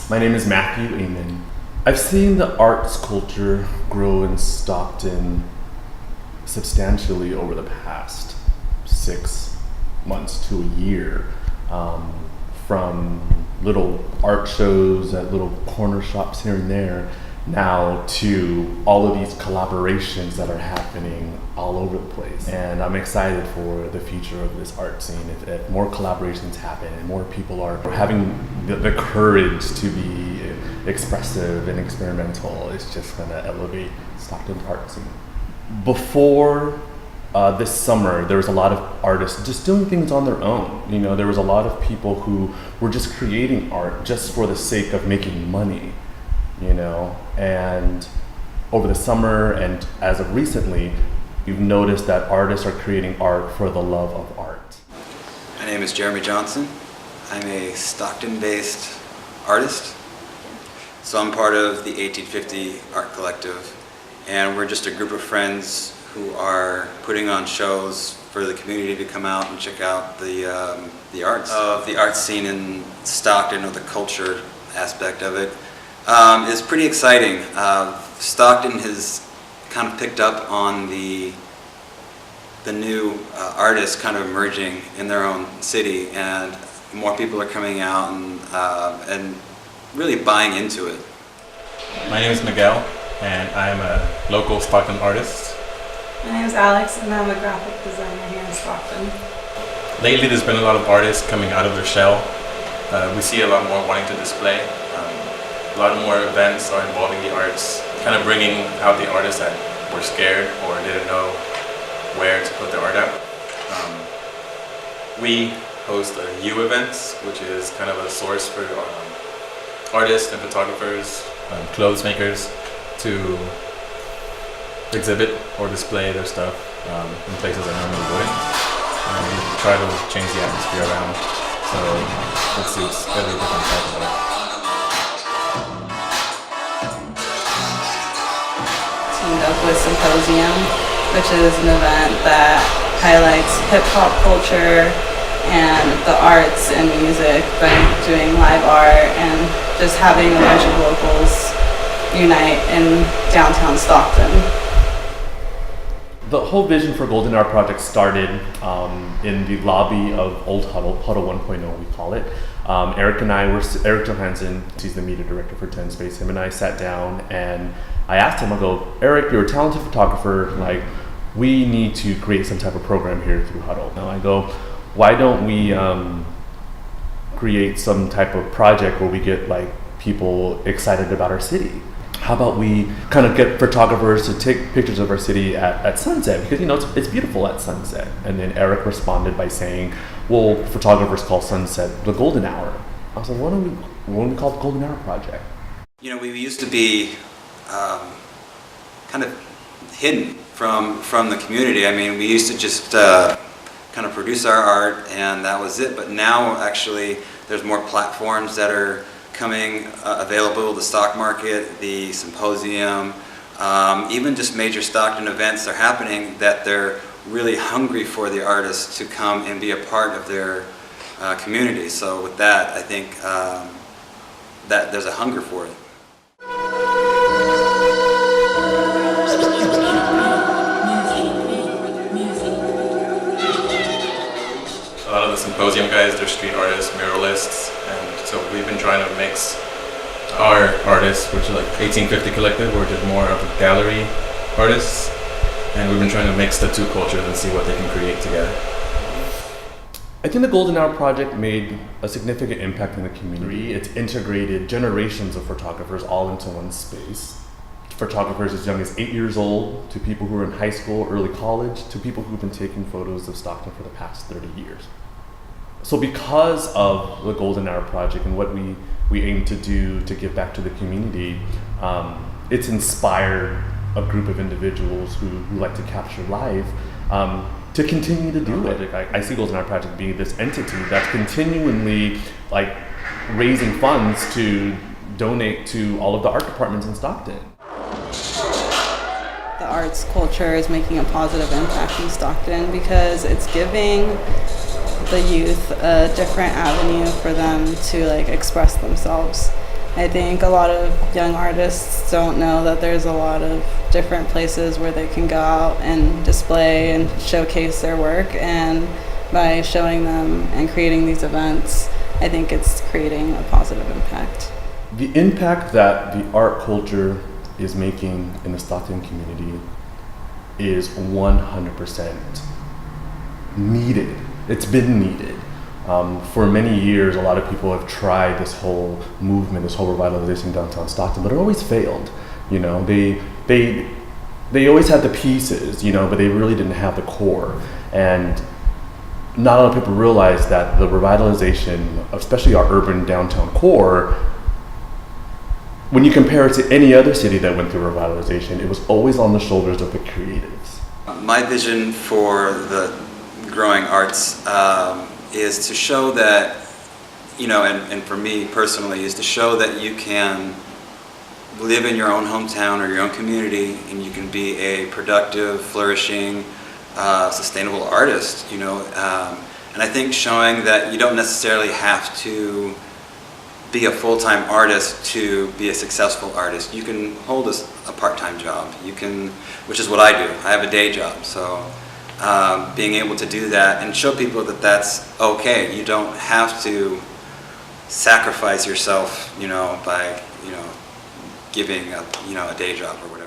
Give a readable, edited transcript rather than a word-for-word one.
My name is Matthew Amen. I've seen the arts culture grow in Stockton substantially over the past 6 months to a year. From little art shows at little corner shops here and there, now to all of these collaborations that are happening all over the place. And I'm excited for the future of this art scene. If more collaborations happen and more people are having the courage to be expressive and experimental, it's just gonna elevate Stockton's art scene. Before this summer, there was a lot of artists just doing things on their own. You know, there was a lot of people who were just creating art just for the sake of making money, you know. And over the summer and as of recently, you've noticed that artists are creating art for the love of art. My name is Jeremy Johnson. I'm a Stockton-based artist. So I'm part of the 1850 Art Collective, and we're just a group of friends who are putting on shows for the community to come out and check out the arts of the art scene in Stockton, or the culture aspect of it. Is pretty exciting. Stockton has kind of picked up on the new artists kind of emerging in their own city, and more people are coming out and really buying into it. My name is Miguel, and I am a local Stockton artist. My name is Alex, and I'm a graphic designer here in Stockton. Lately, there's been a lot of artists coming out of their shell. We see a lot more wanting to display. A lot more events are involving the arts, kind of bringing out the artists that were scared or didn't know where to put their art out. We host U events, which is kind of a source for artists and photographers, clothes makers to exhibit or display their stuff in places that normally wouldn't. And we try to change the atmosphere around so it suits every different type of art. Teamed up with Symposium, which is an event that highlights hip-hop culture and the arts and music by doing live art and just having a bunch of locals unite in downtown Stockton. The whole vision for Golden Hour Project started in the lobby of Old Huddle, Huddle 1.0 we call it. Eric Johansson, he's the media director for 10 Space, him and I sat down and I asked him, I go, Eric, you're a talented photographer, like, we need to create some type of program here through Huddle. And I go, why don't we create some type of project where we get like people excited about our city? How about we kind of get photographers to take pictures of our city at sunset, because you know it's beautiful at sunset. And then Eric responded by saying, well, photographers call sunset the golden hour. I was like, why don't we call it the Golden Hour Project? You know, we used to be kind of hidden from the community. I mean, we used to just kind of produce our art and that was it. But now actually there's more platforms that are coming available, the stock market, the symposium, even just major Stockton events are happening that they're really hungry for the artists to come and be a part of their community. So with that, I think that there's a hunger for it. A lot of the symposium guys, they're street artists, muralists, and so we've been trying to mix our artists, which is like 1850 Collective, which is more of a gallery artists, and we've been trying to mix the two cultures and see what they can create together. I think the Golden Hour Project made a significant impact in the community. It's integrated generations of photographers all into one space. Photographers as young as 8 years old, to people who are in high school, early college, to people who've been taking photos of Stockton for the past 30 years. So because of the Golden Hour Project and what we aim to do to give back to the community, it's inspired a group of individuals who like to capture life to continue to do it. I see Golden Hour Project being this entity that's continually like raising funds to donate to all of the art departments in Stockton. The arts culture is making a positive impact in Stockton because it's giving the youth a different avenue for them to like express themselves. I think a lot of young artists don't know that there's a lot of different places where they can go out and display and showcase their work, and by showing them and creating these events, I think it's creating a positive impact. The impact that the art culture is making in the Stockton community is 100% needed. It's been needed. For many years, a lot of people have tried this whole movement, this whole revitalization downtown Stockton, but it always failed. You know, they always had the pieces, you know, but they really didn't have the core. And not a lot of people realize that the revitalization, especially our urban downtown core, when you compare it to any other city that went through revitalization, it was always on the shoulders of the creatives. My vision for the growing arts is to show that, you know, and for me personally, is to show that you can live in your own hometown or your own community, and you can be a productive, flourishing, sustainable artist, you know. And I think showing that you don't necessarily have to be a full-time artist to be a successful artist. You can hold a part-time job. You can, which is what I do. I have a day job, so being able to do that and show people that that's okay. You don't have to sacrifice yourself, you know, by, you know, giving a, you know, a day job or whatever.